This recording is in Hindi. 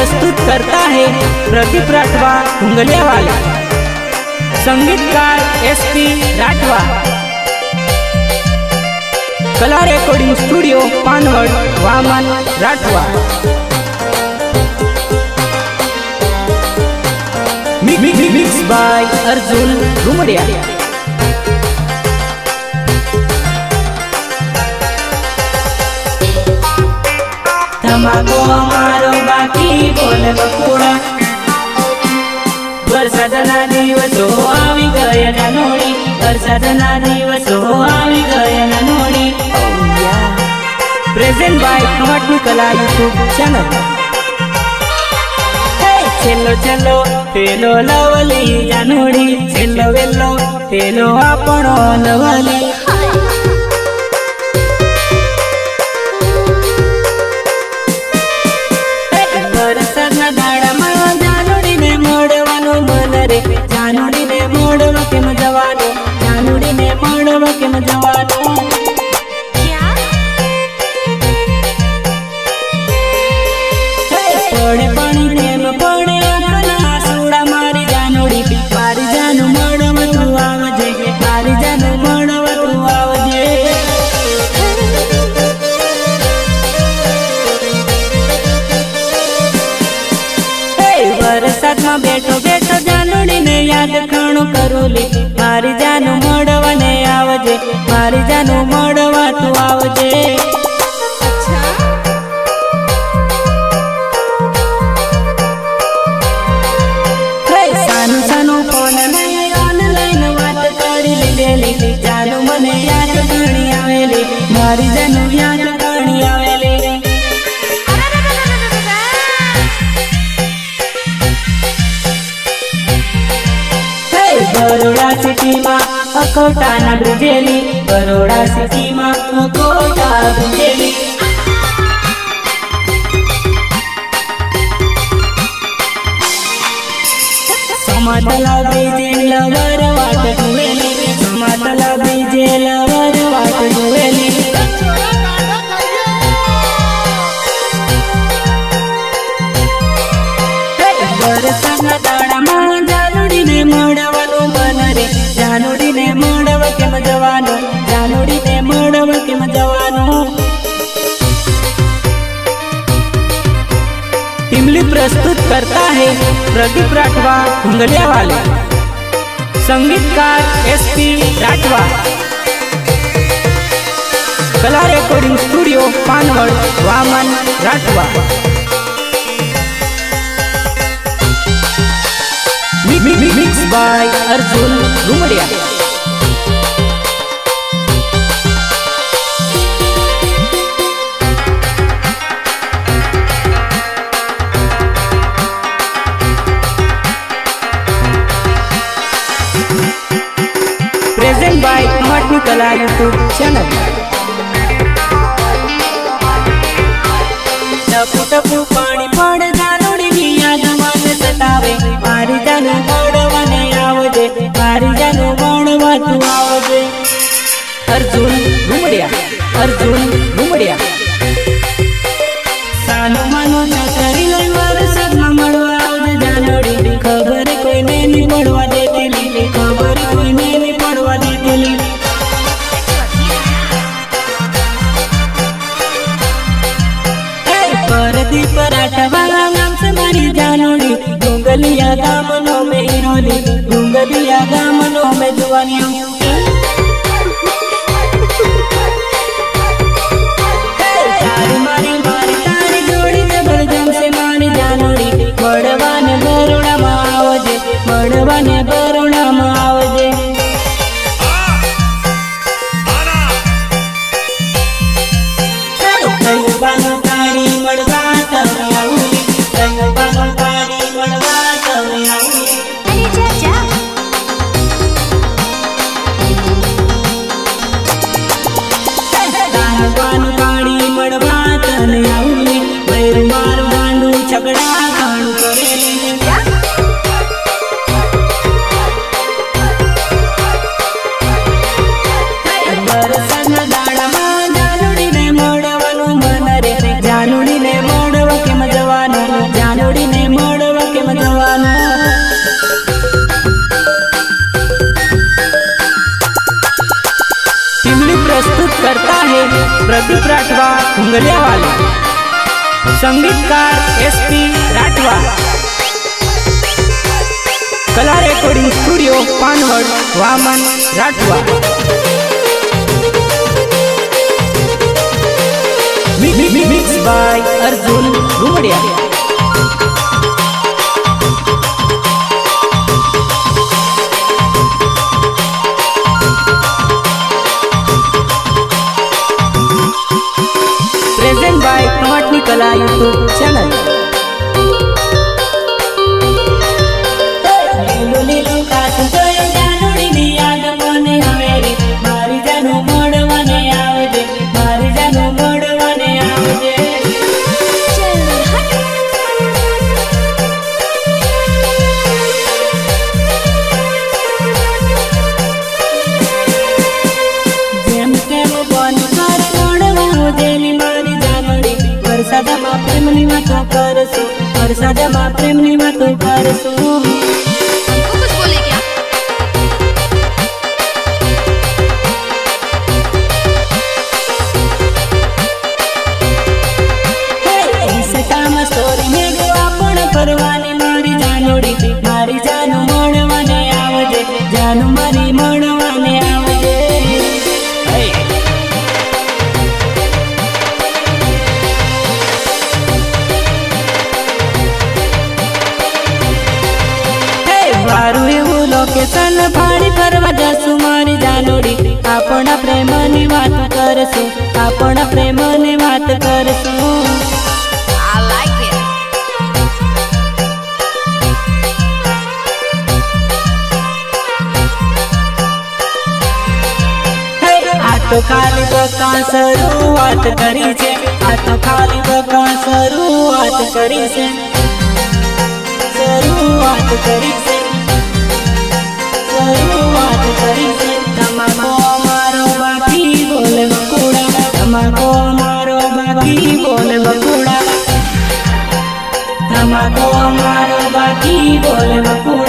प्रस्तुत करता है प्रदीप राठवा हुंगलिया वाले। संगीतकार SP Rathwa. Kala recording studio Panwad Vaman Rathwa. Mix by Arjun Ghumadiya. धमाको हमारो बाकी बोल बकुड़ा। वरसादना दिवसो आवी गया जानोड़ी। वरसादना दिवसो आवी गया जानोड़ी। Present by Khamatni Kala YouTube channel. चलो चलो तेलो लवली जानोड़ी। चलो वेलो तेलो आपणो लवली। वरसादना दाडामां जानोड़ीने मळवानुं मन रे। जानोड़ीने मळवा केम जवानुं। जानोड़ीने मळवा केम जवानुं। पड़े पाणी नेम पड़े आंखना सूड़ा मारी जानोड़ी। मारी जानू मळवा तू आवजे। मारी जानू मळवा तू आवजे। वरसाद में बैठो बैठो जानोड़ी ने याद खाणो करूली। मारी जानू मळवा ने आवजे। मारी जानू मळवा तू आवजे। जानू मने याद करणी आवेली। मारी जानू याद करणी आवेली। बरोड़ा सिटी में अकोटा ना ब्रिजेली। बरोड़ा सिटी में अकोटा ब्रिजेली। समातला बीजे लवर वाट जुवेली। समातला बीजे लवर वाट जुवेली। वरसादना दाडामां जानोड़ीने मळवानुं मन रे। जानोड़ीने मळवा केम जवानुं। जानोड़ीने मळवा केम जवानुं। टीमली प्रस्तुत करता है प्रदीप राठवा हुंगलिया वाले। संगीतकार SP Rathwa. Kala recording studio Panwad Vaman Rathwa. Mix by Arjun Ghumadiya. Present by Khamatni Kala YouTube channel. Tapu Tapu पानी पड़े जानोड़ी की याद मन सतावे। मारी जानू मळवा ने आवजे। मारी जानू मळवा तू आवजे। अर्जुन घुमड़िया। अर्जुन घुमड़िया। सानू मानो छतरी लई वरसादमां मळवा आवजे जानोड़ी। खबर कोईने नहीं पड़वा देतेली। खबर कोईने नहीं पड़वा देतेली। प्रदीप राठवा नाम से मारी जानोड़ी। डुंगलिया गामनो में हिरोली। डुंगलिया गामनो में जुवानियों। तारी मारी मारी तारी जोड़ी जबरदम से मारी जानोड़ी। मळवा ने बरोड़ा मां आवजे। मळवा ने बरोड़ा मां आवजे। प्रदीप राठवा हुंगलियावाला, संगीतकार SP Rathwa, Kala recording studio Panwad Vaman Rathwa, mix by Arjun Ghumadiya. Present by Kamatni Kala YouTube channel. लीलो लीलो काच जोयो जानोड़ी याद मने आवे रे, मारी जानू मोड़वाने आवजे, मारी जानू मोड़वाने आवजे। जेम तेम बन कर मोड़वा जेली मारी जानोड़ी, वरसादमा प्रेमनी वातो करसो, वरसादमा प्रेमनी वातो करसो। हमको कुछ बोले क्या? इंस्टामा स्टोरी में गो आपण करवानी मारी जानोड़ी, मारी जानू मोड़वाने आवजे, जानू मारी मोड़वाने आवजे। वारू एवं लोकेशन भाड़ी फरवा जसु मारी जानोड़ी, आपणा प्रेमनी वात करसु, आपणा प्रेमनी वात करसु। I like it. आ तो खाली बका शुरुआत करी छे, आ तो खाली बका शुरुआत करी छे, शुरुआत करी छे, शुरुआत करी छे। तमाको मारो बाकी बोले बकुड़ा, तमाको मारो बाकी बोले बकुड़ा, तमाको मारो बाकी बोले बकुड़ा।